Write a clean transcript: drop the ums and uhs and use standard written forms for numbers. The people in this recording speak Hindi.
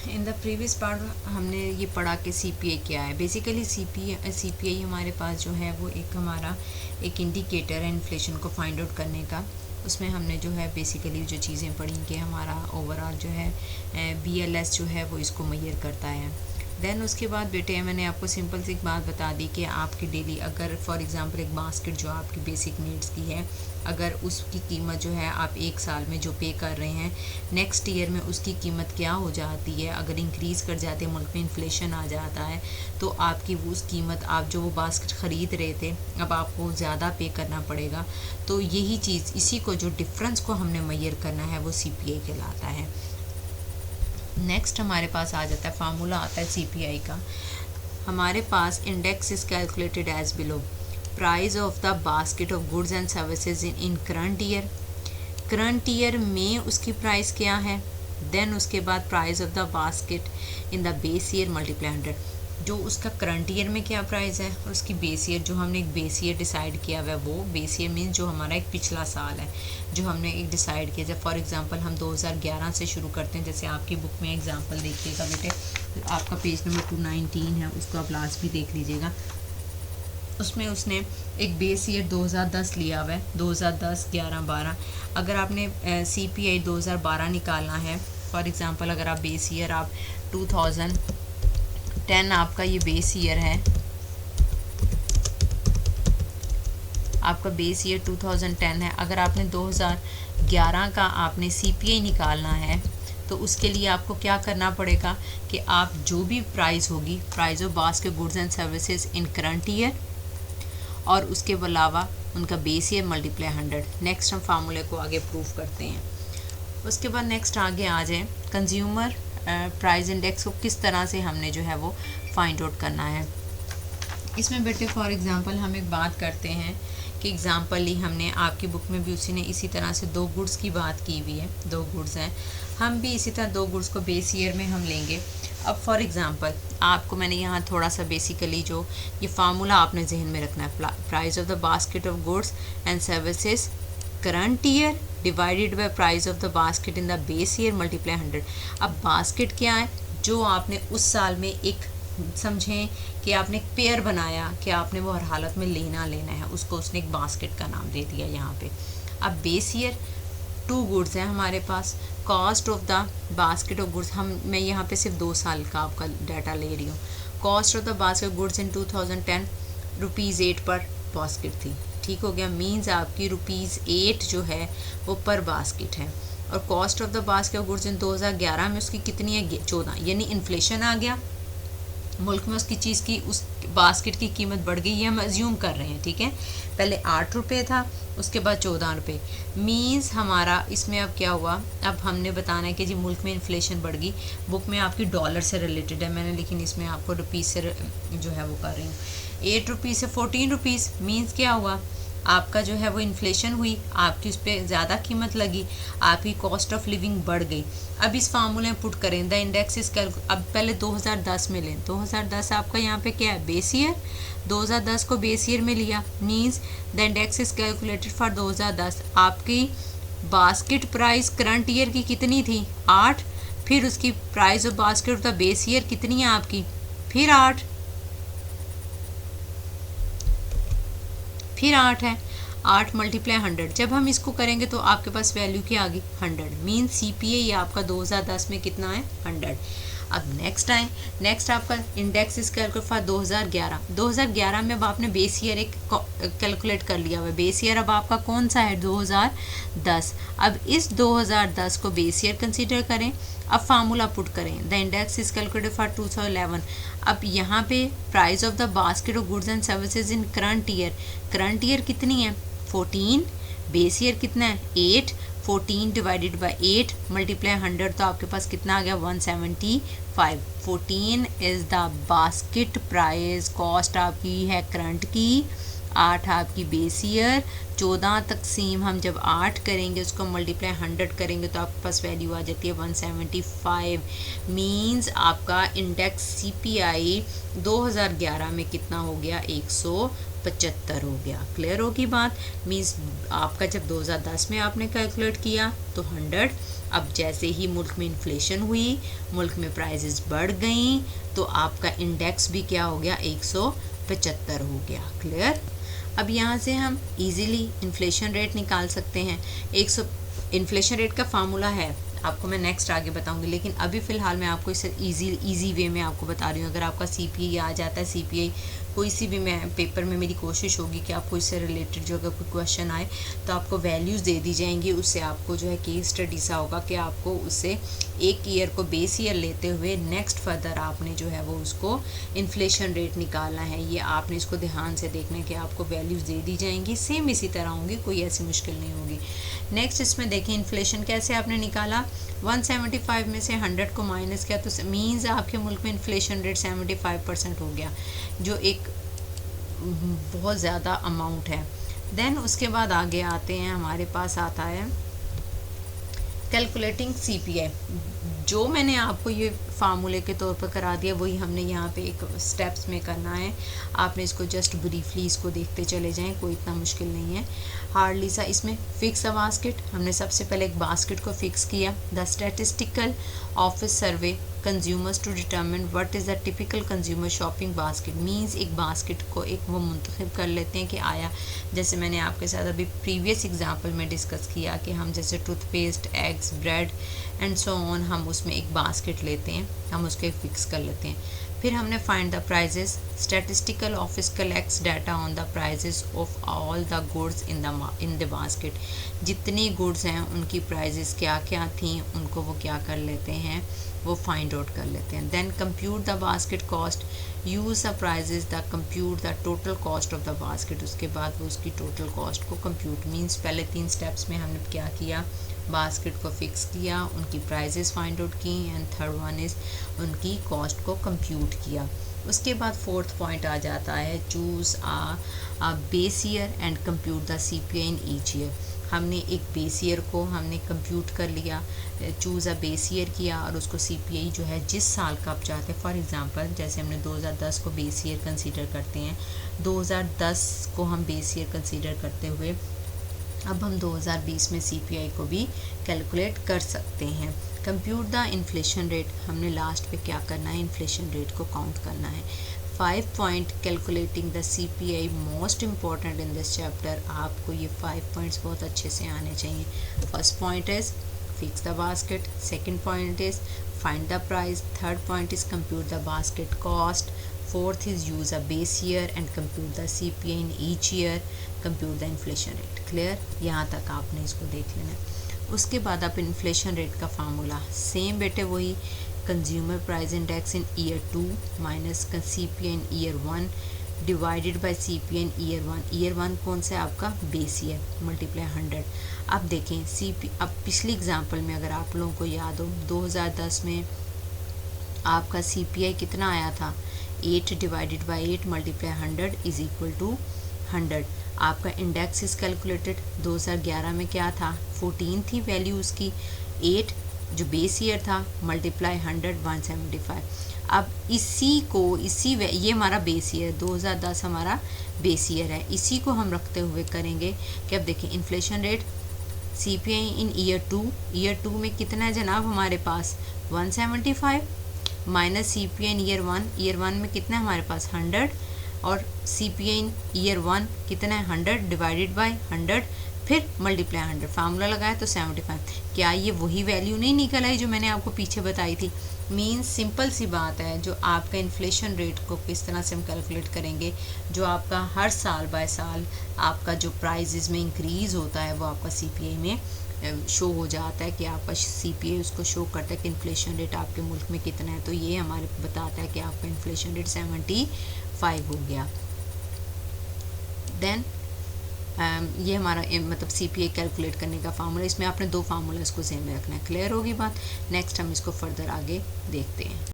इन द प्रीवियस पार्ट हमने ये पढ़ा कि सीपीआई क्या है। बेसिकली सीपीआई हमारे पास जो है वो एक हमारा एक इंडिकेटर है इन्फ्लेशन को फाइंड आउट करने का। उसमें हमने जो है बेसिकली जो चीज़ें पढ़ी कि हमारा ओवरऑल जो है बीएलएस जो है वो इसको मेजर करता है। देन उसके बाद बेटे मैंने आपको सिंपल सी एक बात बता दी कि आपकी डेली अगर फॉर एग्जांपल एक बास्केट जो आपकी बेसिक नीड्स की है, अगर उसकी कीमत जो है आप एक साल में जो पे कर रहे हैं, नेक्स्ट ईयर में उसकी कीमत क्या हो जाती है, अगर इंक्रीज़ कर जाते हैं, मुल्क में इन्फ्लेशन आ जाता है, तो आपकी वो उस कीमत आप जो वो बास्केट ख़रीद रहे थे अब आपको ज़्यादा पे करना पड़ेगा। तो यही चीज़ इसी को जो डिफरेंस को हमने मेजर करना है वो सीपीआई कहलाता है। नेक्स्ट हमारे पास आ जाता है फार्मूला आता है सीपीआई का। हमारे पास index is calculated as below. Price of the basket of goods and services in current year. Current year में उसकी प्राइस क्या है, देन उसके बाद price of the basket in the base year multiply 100। जो उसका करंट ईयर में क्या प्राइस है और उसकी बेस ईयर जो हमने एक बेस ईयर डिसाइड किया हुआ है, वो बेस ईयर मीन्स जो हमारा एक पिछला साल है जो हमने एक डिसाइड किया। जब फॉर एग्जांपल हम 2011 से शुरू करते हैं, जैसे आपकी बुक में एग्जांपल देखिएगा बेटे, आपका पेज नंबर 219 है, उसको आप लास्ट भी देख लीजिएगा। उसमें उसने एक बेस ईयर 2010 लिया हुआ है, 2010, 11, 12। अगर आपने सीपीआई 2012 निकालना है, फॉर एग्जांपल अगर आप बेस ईयर आप 2010 आपका ये बेस ईयर है, आपका बेस ईयर 2010 है। अगर आपने 2011 का आपने सीपीआई निकालना है तो उसके लिए आपको क्या करना पड़ेगा कि आप जो भी प्राइस होगी, price of basket goods and services in current year, और उसके अलावा उनका बेस ईयर मल्टीप्लाई 100। नेक्स्ट हम फार्मूले को आगे प्रूव करते हैं। उसके बाद नेक्स्ट आगे आ जाए कंज्यूमर प्राइस इंडेक्स को किस तरह से हमने जो है वो फाइंड आउट करना है। इसमें बेटे फॉर एग्जांपल हम एक बात करते हैं कि एग्जांपल ही हमने आपकी बुक में भी उसी ने इसी तरह से 2 गुड्स की बात की हुई है, 2 गुड्स हैं, हम भी इसी तरह 2 गुड्स को बेस ईयर में हम लेंगे। अब फॉर एग्जांपल आपको मैंने यहाँ थोड़ा सा बेसिकली जो ये फार्मूला आपने जहन में रखना है, price of the basket of goods and services current year divided by price of the basket in the base year multiply 100। अब बास्केट क्या है, जो आपने उस साल में एक समझें कि आपने एक पेयर बनाया कि आपने वो हर हालत में लेना है, उसको उसने एक बास्केट का नाम दे दिया यहाँ पे। अब बेस ईयर 2 गुड्स हैं हमारे पास, cost of the basket of goods मैं यहाँ पे सिर्फ 2 साल का आपका डाटा ले रही हूँ। Cost of the basket goods in 2010 ₹8 पर बास्केट थी, ठीक हो गया। मीन्स आपकी ₹8 जो है वो पर बास्केट है। और cost of the basket of goods in 2011 में उसकी कितनी है, 14, यानी इन्फ्लेशन आ गया मुल्क में, उसकी चीज़ की उस बास्केट की कीमत बढ़ गई, ये हम अज्यूम कर रहे हैं, ठीक है। पहले ₹8 था, उसके बाद ₹14। मीन्स हमारा इसमें अब क्या हुआ, अब हमने बताना है कि जी मुल्क में इन्फ्लेशन बढ़ गई। बुक में आपकी डॉलर से रिलेटेड है मैंने, लेकिन इसमें आपको रुपीज़ से जो है वो कर रही हूँ। ₹8 से ₹14 मीन्स क्या हुआ, आपका जो है वो इन्फ्लेशन हुई, आपकी उस पर ज़्यादा कीमत लगी, आपकी कॉस्ट ऑफ लिविंग बढ़ गई। अब इस फार्मूले में पुट करें द इंडेक्स इज अब पहले 2010 में लें, 2010 आपका यहाँ पे क्या है, बेस ईयर, 2010 को बेस ईयर में लिया, means the index is calculated for 2010। आपकी बास्केट प्राइस करंट ईयर की कितनी थी, 8, फिर उसकी price of basket of the base year कितनी है आपकी, फिर 8, फिर 8 है, 8 मल्टीप्लाई 100। जब हम इसको करेंगे तो आपके पास वैल्यू क्या आ गई, 100। मीन सीपीआई आपका 2010 में कितना है, 100। अब नेक्स्ट आए, नेक्स्ट आपका इंडेक्स इज कैलकुलेट फॉर 2011। 2011 में अब आपने बेस ईयर एक कैलकुलेट कर लिया हुआ है, बेस ईयर अब आपका कौन सा है, 2010। अब इस 2010 को बेस ईयर कंसीडर करें। अब फार्मूला पुट करें, the index is calculated for 2011। अब यहाँ पे price of the basket of goods and services in current year कितनी है, 14, बेस ईयर कितना है, 8, 14 डिवाइडेड बाई 8 मल्टीप्लाई 100, तो आपके पास कितना आ गया, 175। 14 is the basket price, cost आपकी है करंट की, 8 आपकी बेस ईयर, 14 तकसीम हम जब 8 करेंगे उसको मल्टीप्लाई 100 करेंगे तो आपके पास वैल्यू आ जाती है 175। मीन्स आपका इंडेक्स सीपीआई 2011 में कितना हो गया, 175 हो गया। क्लियर होगी बात। मीन्स आपका जब 2010 में आपने कैलकुलेट किया तो 100, अब जैसे ही मुल्क में इन्फ्लेशन हुई, मुल्क में प्राइसेस बढ़ गई, तो आपका इंडेक्स भी क्या हो गया, 175 हो गया। क्लियर। अब यहाँ से हम इजीली इन्फ्लेशन रेट निकाल सकते हैं। इन्फ्लेशन रेट का फार्मूला है, आपको मैं नेक्स्ट आगे बताऊंगी, लेकिन अभी फ़िलहाल मैं आपको इसे इजी वे में आपको बता रही हूँ। अगर आपका सीपीआई आ जाता है, सीपीआई कोई सी भी मैं पेपर में मेरी कोशिश होगी कि आपको इससे रिलेटेड जो अगर कोई क्वेश्चन आए तो आपको वैल्यूज़ दे दी जाएंगी, उससे आपको जो है केस स्टडी सा होगा कि आपको उससे एक ईयर को बेस ईयर लेते हुए नेक्स्ट फर्दर आपने जो है वो उसको इन्फ्लेशन रेट निकालना है। ये आपने इसको ध्यान से देखना है कि आपको वैल्यूज़ दे दी जाएंगी, सेम इसी तरह होंगी, कोई ऐसी मुश्किल नहीं होगी। नेक्स्ट इसमें देखें इन्फ्लेशन कैसे आपने निकाला, 175 में से 100 को माइनस किया तो मीन्स आपके मुल्क में इन्फ्लेशन रेट 75% हो गया, जो एक बहुत ज़्यादा अमाउंट है। देन उसके बाद आगे आते हैं, हमारे पास आता है कैलकुलेटिंग सीपीआई। जो मैंने आपको ये फार्मूले के तौर पर करा दिया वही हमने यहाँ पे एक स्टेप्स में करना है। आपने इसको जस्ट ब्रीफली इसको देखते चले जाएं, कोई इतना मुश्किल नहीं है हार्डली सा। इसमें फिक्स अ बास्केट, हमने सबसे पहले एक बास्केट को फिक्स किया। The statistical office survey consumers to determine what is the typical consumer shopping basket, means एक बास्केट को एक वो मुंतखब कर लेते हैं कि आया, जैसे मैंने आपके साथ अभी प्रीवियस एग्जांपल में डिस्कस किया कि हम जैसे toothpaste, eggs, bread and so on, हम उसमें एक बास्केट लेते हैं, हम उसको फिक्स कर लेते हैं। फिर हमने find the prices, statistical office collects data on the prices of all the goods in the basket. जितनी गुड्स हैं उनकी प्राइजेस क्या क्या थी, उनको वो क्या कर लेते हैं, वो फाइंड आउट कर लेते हैं। Then compute the basket cost, use the prices the compute the total cost of the basket. उसके बाद वो उसकी टोटल कॉस्ट को कंप्यूट, मीन्स पहले 3 स्टेप्स में हमने क्या किया, बास्केट को फिक्स किया, उनकी प्राइजेस फाइंड आउट की, एंड थर्ड वन इज़ उनकी कॉस्ट को कंप्यूट किया। उसके बाद फोर्थ पॉइंट आ जाता है, choose a base year and compute the CPI in each year. हमने एक बेस ईयर को हमने कंप्यूट कर लिया, चूज़ अ बेस ईयर किया और उसको सीपीआई जो है जिस साल का आप चाहते हैं, फॉर एग्जांपल जैसे हमने 2010 को बेस ईयर कंसीडर करते हैं, 2010 को हम बेस ईयर कंसीडर करते हुए अब हम 2020 में सीपीआई को भी कैलकुलेट कर सकते हैं। कंप्यूट द इन्फ्लेशन रेट, हमने लास्ट पे क्या करना है, इन्फ्लेशन रेट को काउंट करना है। 5 point calculating the CPI most important in this chapter. आपको ये 5 पॉइंट्स बहुत अच्छे से आने चाहिए। First point is fix the basket, second point is find the price, third point is compute the basket cost, fourth is use a base year and compute the CPI in each year, compute the inflation rate. Clear, यहाँ तक आपने इसको देख लेना है। उसके बाद आप इन्फ्लेशन रेट का फार्मूला सेम बेटे वही, consumer price index in year 2 minus CPI in year 1 divided by CPI in year 1। Year 1 कौन सा है आपका, बेस ईयर, मल्टीप्लाई 100। अब देखें अब पिछली एग्जांपल में अगर आप लोगों को याद हो, 2010 में आपका सीपीआई कितना आया था, 8 divided by 8 multiply 100 is equal to 100। आपका इंडेक्स इज कैलकुलेटेड, 2011 में क्या था, 14 थी वैल्यू उसकी, 8 जो बेस ईयर था मल्टीप्लाई 100 175। अब ये हमारा बेस ईयर 2010 हमारा बेस ईयर है, इसी को हम रखते हुए करेंगे कि अब देखें इन्फ्लेशन रेट सीपीआई इन ईयर 2 में कितना है जनाब हमारे पास 175 माइनस सीपीआई इन ईयर 1 में कितना है हमारे पास 100 और सीपीआई इन ईयर 1 कितना है 100 डिवाइडेड बाय 100 फिर मल्टीप्लाई 100, फार्मूला लगाया तो 75। क्या ये वही वैल्यू नहीं निकल आई जो मैंने आपको पीछे बताई थी? मीन्स सिंपल सी बात है, जो आपका इन्फ्लेशन रेट को किस तरह से हम कैलकुलेट करेंगे, जो आपका हर साल बाय साल आपका जो प्राइजेज़ में इंक्रीज़ होता है वो आपका सीपीआई में शो हो जाता है कि आपका सीपीआई उसको शो करता है कि इन्फ्लेशन रेट आपके मुल्क में कितना है। तो ये हमारे बताता है कि आपका इन्फ्लेशन रेट 75 हो गया। देन ये हमारा मतलब सीपीआई कैलकुलेट करने का फार्मूला, इसमें आपने 2 फार्मूला इसको ज़हन में रखना है। क्लियर होगी बात? नेक्स्ट हम इसको फर्दर आगे देखते हैं।